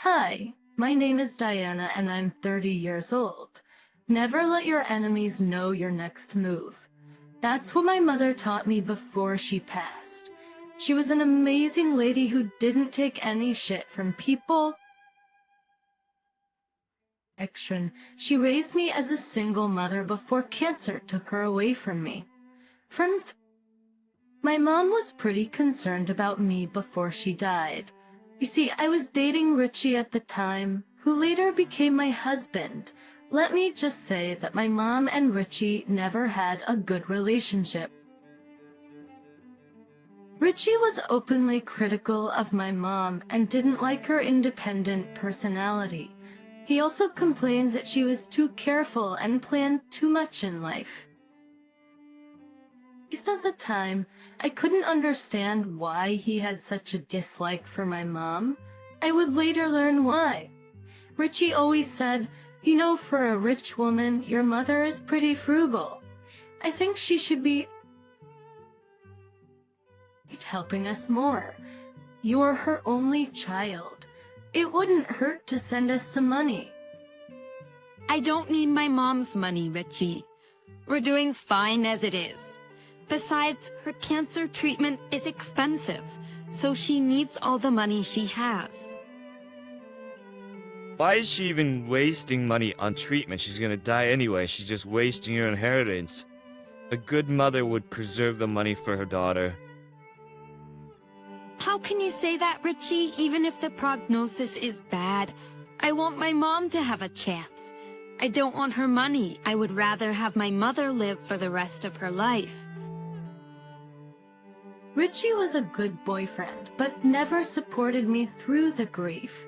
Hi, my name is Diana and I'm 30 years old. Never let your enemies know your next move. That's what my mother taught me before she passed. She was an amazing lady who didn't take any shit from people. She raised me as a single mother before cancer took her away from me. My mom was pretty concerned about me before she died. You see, I was dating Richie at the time, who later became my husband. Let me just say that my mom and Richie never had a good relationship. Richie was openly critical of my mom and didn't like her independent personality. He also complained that she was too careful and planned too much in life. At least at the time, I couldn't understand why he had such a dislike for my mom. I would later learn why. Richie always said, "You know, for a rich woman, your mother is pretty frugal. I think she should be helping us more. You're her only child. It wouldn't hurt to send us some money." I don't need my mom's money, Richie. We're doing fine as it is. Besides, her cancer treatment is expensive, so she needs all the money she has. Why is she even wasting money on treatment? She's gonna die anyway. She's just wasting her inheritance. A good mother would preserve the money for her daughter. How can you say that, Richie? Even if the prognosis is bad, I want my mom to have a chance. I don't want her money. I would rather have my mother live for the rest of her life. Richie was a good boyfriend, but never supported me through the grief.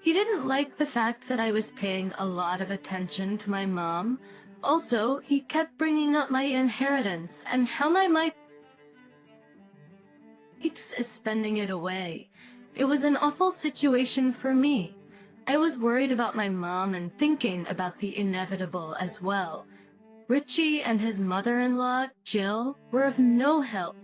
He didn't like the fact that I was paying a lot of attention to my mom. Also, he kept bringing up my inheritance and how my might is spending it away. It was an awful situation for me. I was worried about my mom and thinking about the inevitable as well. Richie and his mother-in-law, Jill, were of no help.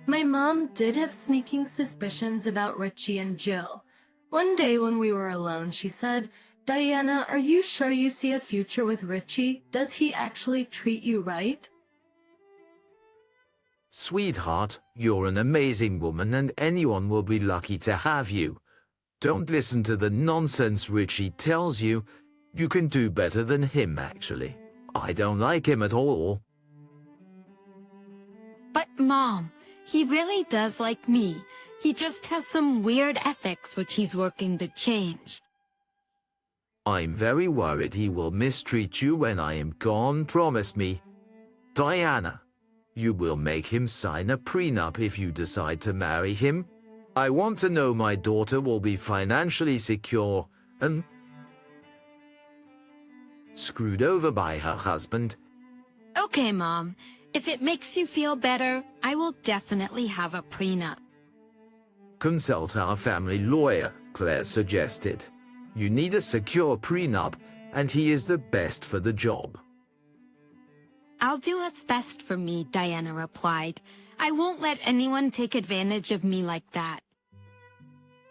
My mom did have sneaking suspicions about Richie and Jill. One day when we were alone, she said, "Diana, are you sure you see a future with Richie? Does he actually treat you right?" Sweetheart, you're an amazing woman and anyone will be lucky to have you. Don't listen to the nonsense Richie tells you. You can do better than him, actually. I don't like him at all. But Mom, he really does like me. He just has some weird ethics which he's working to change. I'm very worried he will mistreat you when I am gone, promise me. Diana, you will make him sign a prenup if you decide to marry him. I want to know my daughter will be financially secure and screwed over by her husband. Okay, Mom. If it makes you feel better, I will definitely have a prenup. Consult our family lawyer, Claire suggested. You need a secure prenup, and he is the best for the job. I'll do what's best for me, Diana replied. I won't let anyone take advantage of me like that.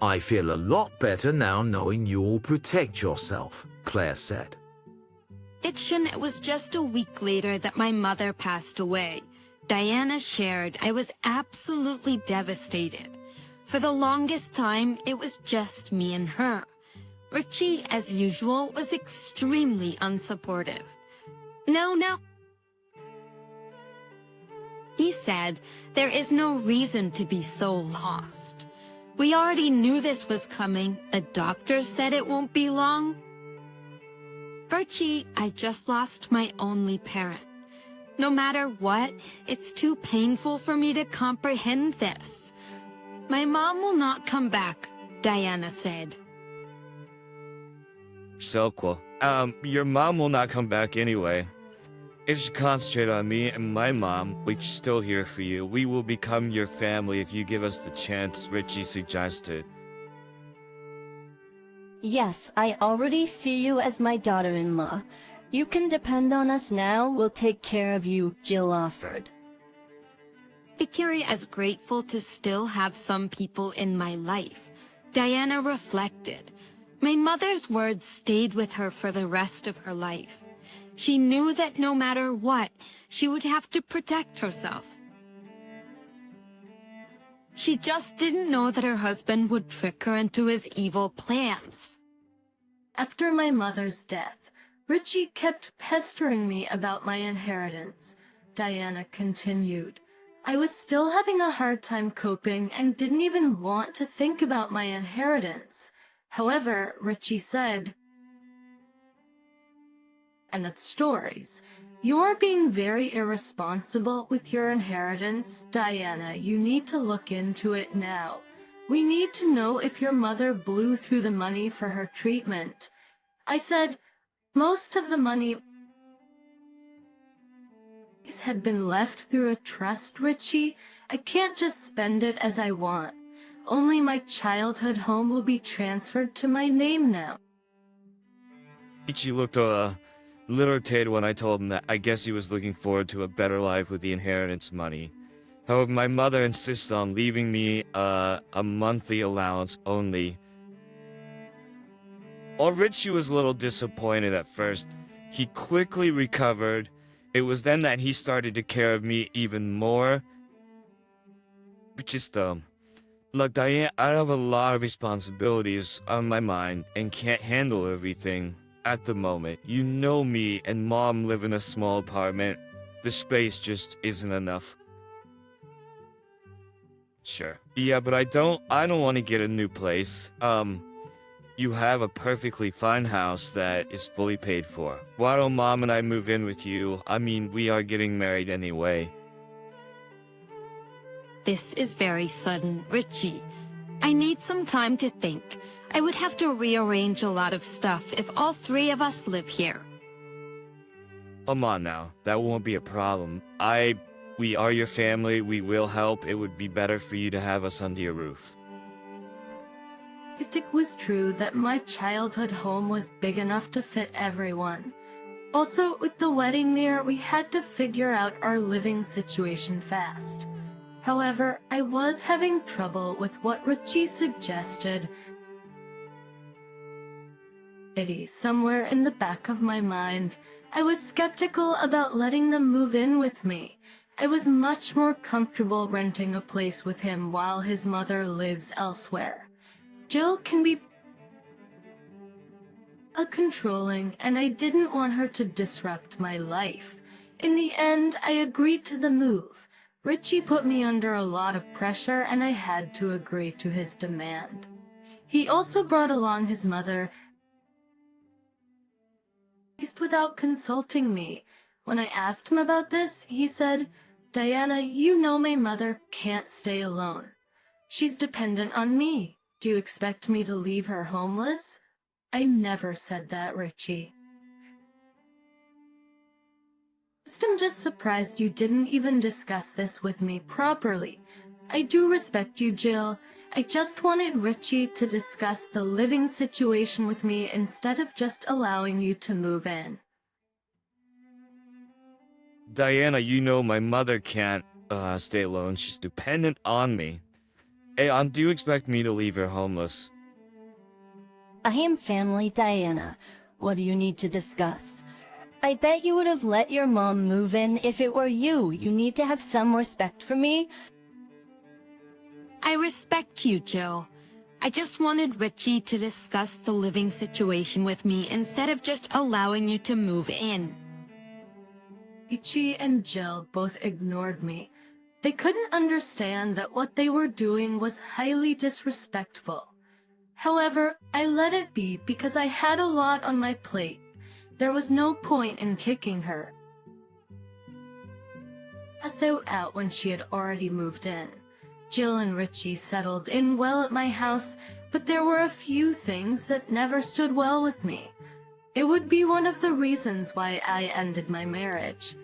I feel a lot better now knowing you will protect yourself, Claire said. It was just a week later that my mother passed away. Diana shared, I was absolutely devastated. For the longest time, it was just me and her. Richie, as usual, was extremely unsupportive. No. He said, there is no reason to be so lost. We already knew this was coming. The doctor said it won't be long. Richie, I just lost my only parent. No matter what, it's too painful for me to comprehend this. My mom will not come back, Diana said. Selqua, your mom will not come back anyway. It should concentrate on me and my mom, which is still here for you. We will become your family if you give us the chance, Richie suggested. Yes, I already see you as my daughter-in-law. You can depend on us now. We'll take care of you, Jill offered. Victoria is grateful to still have some people in my life. Diana reflected. My mother's words stayed with her for the rest of her life. She knew that no matter what, she would have to protect herself. She just didn't know that her husband would trick her into his evil plans. After my mother's death, Richie kept pestering me about my inheritance. Diana continued. I was still having a hard time coping and didn't even want to think about my inheritance. However, Richie said, and it's stories. You're being very irresponsible with your inheritance, Diana. You need to look into it now. We need to know if your mother blew through the money for her treatment. I said, most of the money had been left through a trust, Richie. I can't just spend it as I want. Only my childhood home will be transferred to my name now. Ichi looked a little irritated when I told him that I guess he was looking forward to a better life with the inheritance money. However, my mother insisted on leaving me a monthly allowance only. While Richie was a little disappointed at first, he quickly recovered. It was then that he started to care of me even more. But just, look, Diane, I have a lot of responsibilities on my mind and can't handle everything at the moment. You know me and Mom live in a small apartment. The space just isn't enough. Sure. Yeah, but I don't want to get a new place. You have a perfectly fine house that is fully paid for. Why don't Mom and I move in with you? I mean, we are getting married anyway. This is very sudden, Richie. I need some time to think. I would have to rearrange a lot of stuff if all three of us live here. Come on now, that won't be a problem. We are your family, we will help. It would be better for you to have us under your roof. It was true that my childhood home was big enough to fit everyone. Also, with the wedding near, we had to figure out our living situation fast. However, I was having trouble with what Richie suggested. Somewhere in the back of my mind, I was skeptical about letting them move in with me. I was much more comfortable renting a place with him while his mother lives elsewhere. Jill can be controlling, and I didn't want her to disrupt my life. In the end, I agreed to the move. Richie put me under a lot of pressure, and I had to agree to his demand. He also brought along his mother without consulting me. When I asked him about this, he said, Diana, you know my mother can't stay alone. She's dependent on me. Do you expect me to leave her homeless? I never said that, Richie. I'm just surprised you didn't even discuss this with me properly. I do respect you, Jill. I just wanted Richie to discuss the living situation with me instead of just allowing you to move in. Diana, you know my mother can't stay alone. She's dependent on me. Hey, do you expect me to leave her homeless? I am family, Diana. What do you need to discuss? I bet you would have let your mom move in if it were you. You need to have some respect for me. I respect you, Jill. I just wanted Richie to discuss the living situation with me instead of just allowing you to move in. Richie and Jill both ignored me. They couldn't understand that what they were doing was highly disrespectful. However, I let it be because I had a lot on my plate. There was no point in kicking her out when she had already moved in. Jill and Richie settled in well at my house, but there were a few things that never stood well with me. It would be one of the reasons why I ended my marriage.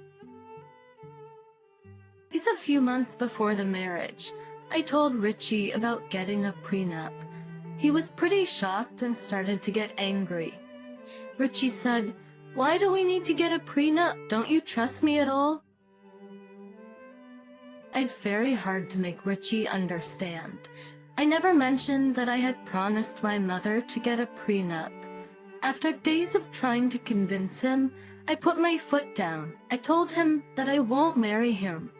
A few months before the marriage, I told Richie about getting a prenup. He was pretty shocked and started to get angry. Richie said, "Why do we need to get a prenup? Don't you trust me at all?" I'd very hard to make Richie understand. I never mentioned that I had promised my mother to get a prenup. After days of trying to convince him, I put my foot down. I told him that I won't marry him.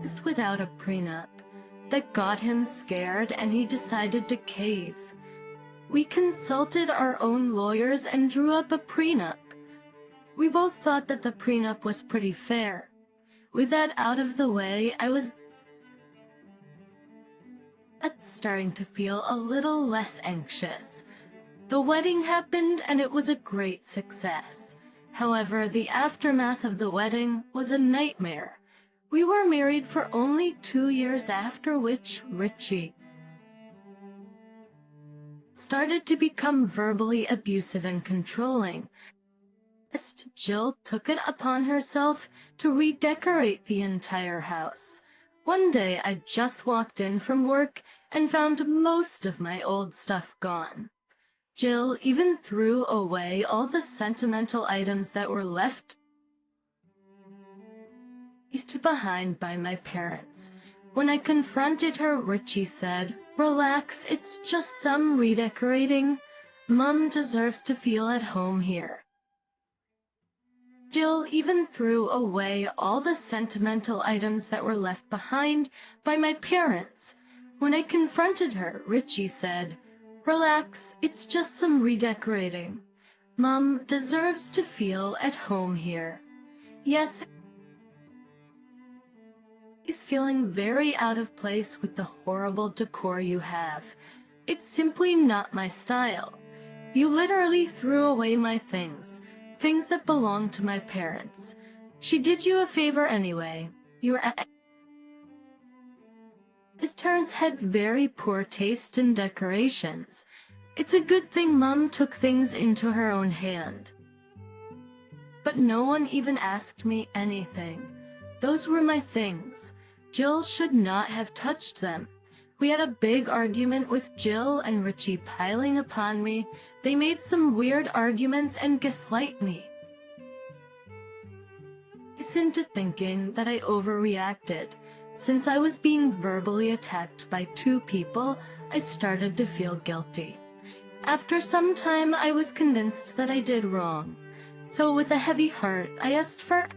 Just without a prenup. That got him scared and he decided to cave. We consulted our own lawyers and drew up a prenup. We both thought that the prenup was pretty fair. With that out of the way, I was starting to feel a little less anxious. The wedding happened and it was a great success. However, the aftermath of the wedding was a nightmare. We were married for only 2 years, after which Richie started to become verbally abusive and controlling. Jill took it upon herself to redecorate the entire house. One day I just walked in from work and found most of my old stuff gone. Jill even threw away all the sentimental items that were left behind by my parents. When I confronted her, Richie said, "Relax, it's just some redecorating. Mom deserves to feel at home here." Jill even threw away all the sentimental items that were left behind by my parents. When I confronted her, Richie said, "Relax, it's just some redecorating. Mom deserves to feel at home here." Yes, he's feeling very out of place with the horrible decor you have. It's simply not my style. You literally threw away my things that belonged to my parents. She did you a favor anyway. His parents had very poor taste in decorations. It's a good thing Mom took things into her own hand. But no one even asked me anything. Those were my things. Jill should not have touched them. We had a big argument with Jill and Richie piling upon me. They made some weird arguments and gaslight me. I listened to thinking that I overreacted. Since I was being verbally attacked by 2 people, I started to feel guilty. After some time, I was convinced that I did wrong. So with a heavy heart, I asked for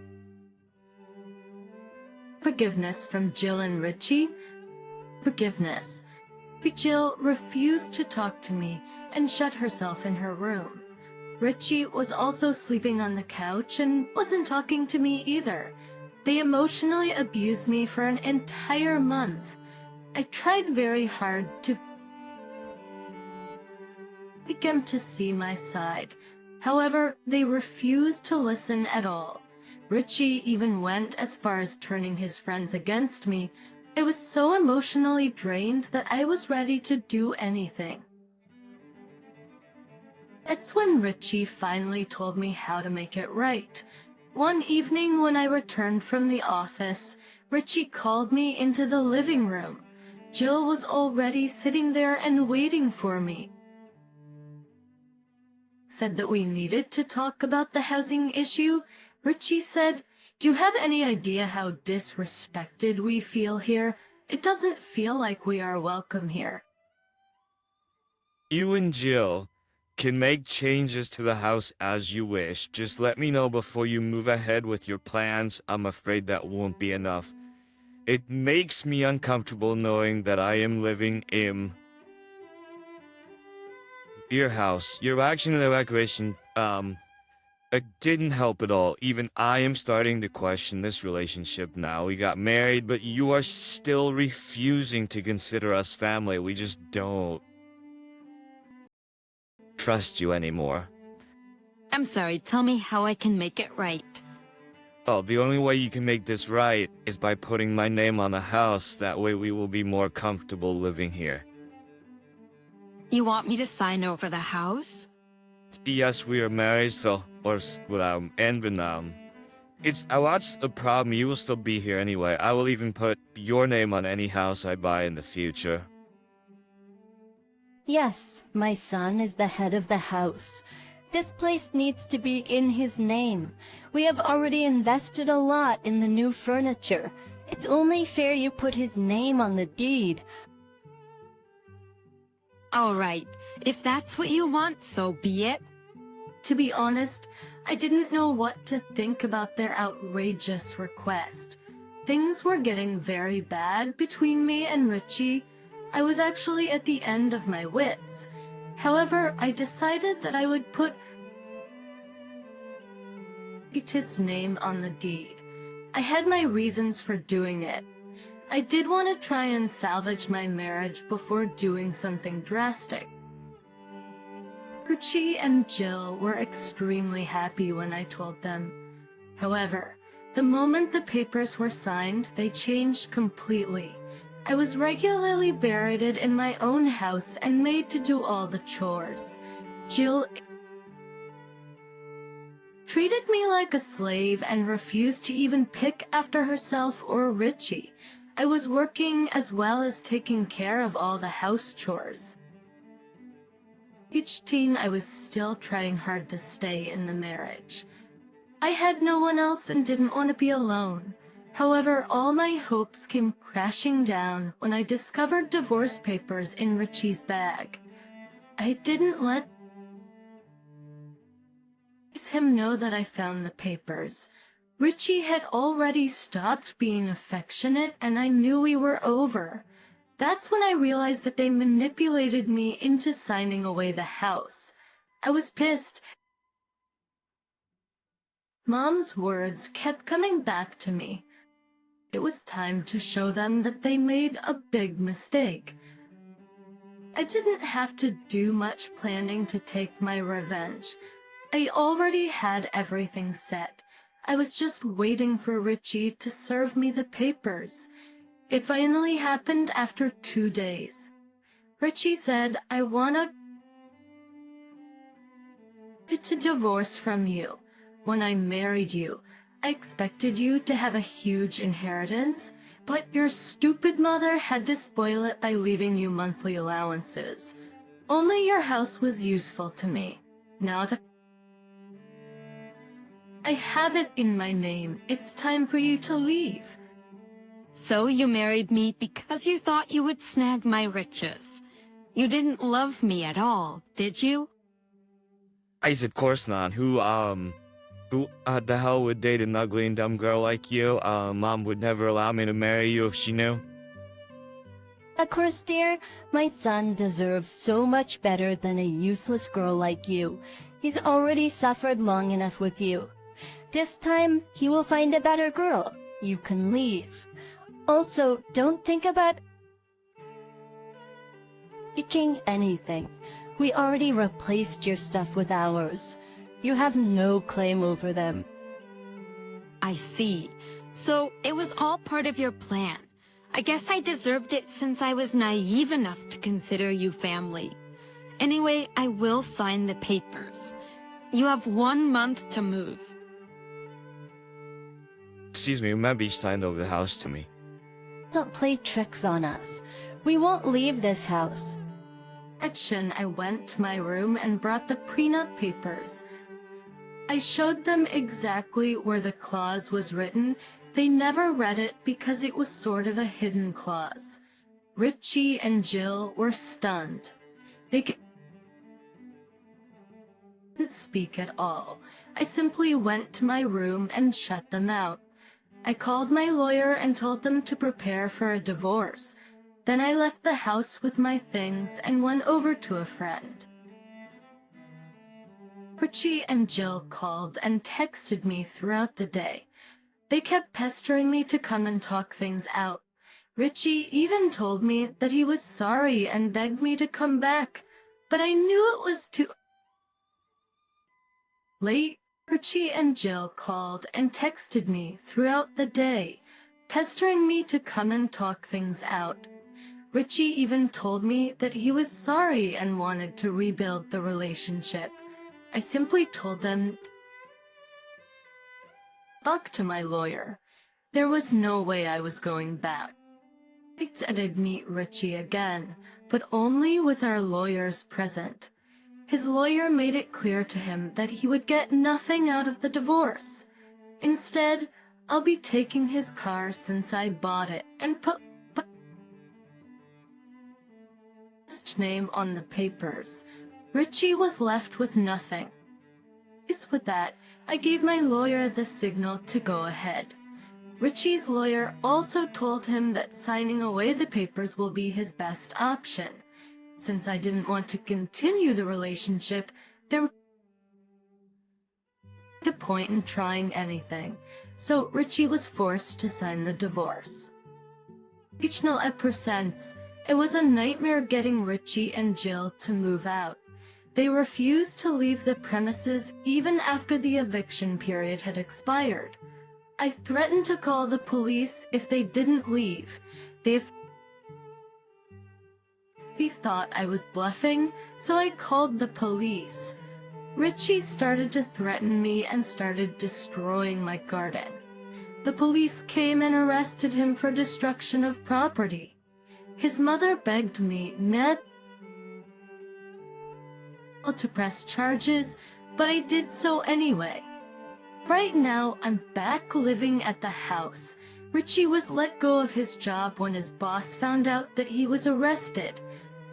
forgiveness from Jill and Richie. Forgiveness. But Jill refused to talk to me and shut herself in her room. Richie was also sleeping on the couch and wasn't talking to me either. They emotionally abused me for an entire month. I tried very hard to get them to see my side. However, they refused to listen at all. Richie even went as far as turning his friends against me. I was so emotionally drained that I was ready to do anything. That's when Richie finally told me how to make it right. One evening when I returned from the office, Richie called me into the living room. Jill was already sitting there and waiting for me. Said that we needed to talk about the housing issue. Richie said, "Do you have any idea how disrespected we feel here? It doesn't feel like we are welcome here." You and Jill can make changes to the house as you wish. Just let me know before you move ahead with your plans. I'm afraid that won't be enough. It makes me uncomfortable knowing that I am living in your house. Your action and evacuation, it didn't help at all. Even I am starting to question this relationship now. We got married, but you are still refusing to consider us family. We just don't trust you anymore. I'm sorry, tell me how I can make it right. Oh, the only way you can make this right is by putting my name on the house. That way we will be more comfortable living here. You want me to sign over the house? Yes, we are married, so, what's the problem? You will still be here anyway. I will even put your name on any house I buy in the future. Yes, my son is the head of the house. This place needs to be in his name. We have already invested a lot in the new furniture. It's only fair you put his name on the deed. All right, if that's what you want, so be it. To be honest, I didn't know what to think about their outrageous request. Things were getting very bad between me and Richie. I was actually at the end of my wits. However, I decided that I would put his name on the deed. I had my reasons for doing it. I did want to try and salvage my marriage before doing something drastic. Richie and Jill were extremely happy when I told them. However, the moment the papers were signed, they changed completely. I was regularly berated in my own house and made to do all the chores. Jill treated me like a slave and refused to even pick after herself or Richie. I was working as well as taking care of all the house chores. Each teen, I was still trying hard to stay in the marriage. I had no one else and didn't want to be alone. However, all my hopes came crashing down when I discovered divorce papers in Richie's bag. I didn't let him know that I found the papers. Richie had already stopped being affectionate and I knew we were over. That's when I realized that they manipulated me into signing away the house. I was pissed. Mom's words kept coming back to me. It was time to show them that they made a big mistake. I didn't have to do much planning to take my revenge. I already had everything set. I was just waiting for Richie to serve me the papers. It finally happened after 2 days. Richie said, I wanted to divorce from you. When I married you, I expected you to have a huge inheritance, but your stupid mother had to spoil it by leaving you monthly allowances. Only your house was useful to me. Now that I have it in my name, it's time for you to leave. So you married me because you thought you would snag my riches. You didn't love me at all, did you? I said, course not. Who the hell would date an ugly and dumb girl like you? Mom would never allow me to marry you if she knew. Of course, dear, my son deserves so much better than a useless girl like you. He's already suffered long enough with you. This time, he will find a better girl. You can leave. Also, don't think about picking anything. We already replaced your stuff with ours. You have no claim over them. I see. So it was all part of your plan. I guess I deserved it since I was naive enough to consider you family. Anyway, I will sign the papers. You have 1 month to move. Excuse me, remember you signed over the house to me. Don't play tricks on us. We won't leave this house. Action, I went to my room and brought the prenup papers. I showed them exactly where the clause was written. They never read it because it was sort of a hidden clause. Richie and Jill were stunned. They didn't speak at all. I simply went to my room and shut them out. I called my lawyer and told them to prepare for a divorce. Then I left the house with my things and went over to a friend. Richie and Jill called and texted me throughout the day. They kept pestering me to come and talk things out. Richie even told me that he was sorry and begged me to come back, but I knew it was too late. Richie and Jill called and texted me throughout the day, pestering me to come and talk things out. Richie even told me that he was sorry and wanted to rebuild the relationship. I simply told them to talk to my lawyer. There was no way I was going back. I said I'd meet Richie again, but only with our lawyers present. His lawyer made it clear to him that he would get nothing out of the divorce. Instead, I'll be taking his car since I bought it and put name on the papers. Richie was left with nothing. With that, I gave my lawyer the signal to go ahead. Richie's lawyer also told him that signing away the papers will be his best option. Since I didn't want to continue the relationship, there was no point in trying anything, so Richie was forced to sign the divorce. Regional percents, it was a nightmare getting Richie and Jill to move out. They refused to leave the premises even after the eviction period had expired. I threatened to call the police if they didn't leave. They thought I was bluffing, so I called the police. Richie started to threaten me and started destroying my garden. The police came and arrested him for destruction of property. His mother begged me not to press charges, but I did so anyway. Right now, I'm back living at the house. Richie was let go of his job when his boss found out that he was arrested.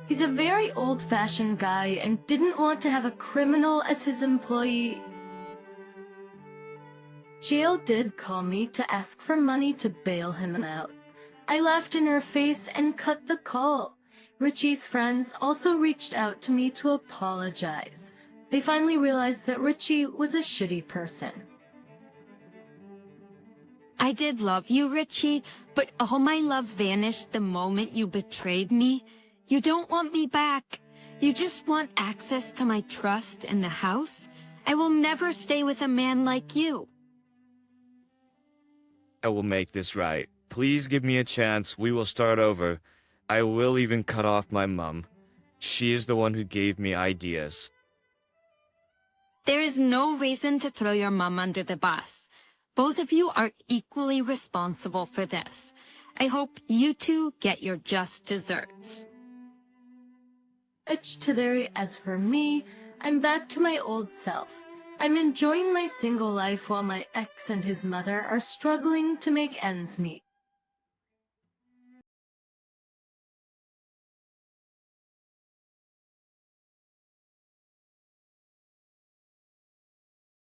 He's a very old-fashioned guy and didn't want to have a criminal as his employee. Jill did call me to ask for money to bail him out. I laughed in her face and cut the call. Richie's friends also reached out to me to apologize. They finally realized that Richie was a shitty person. I did love you, Richie, but all my love vanished the moment you betrayed me. You don't want me back. You just want access to my trust in the house. I will never stay with a man like you. I will make this right. Please give me a chance. We will start over. I will even cut off my mom. She is the one who gave me ideas. There is no reason to throw your mom under the bus. Both of you are equally responsible for this. I hope you two get your just desserts. As for me, I'm back to my old self. I'm enjoying my single life while my ex and his mother are struggling to make ends meet.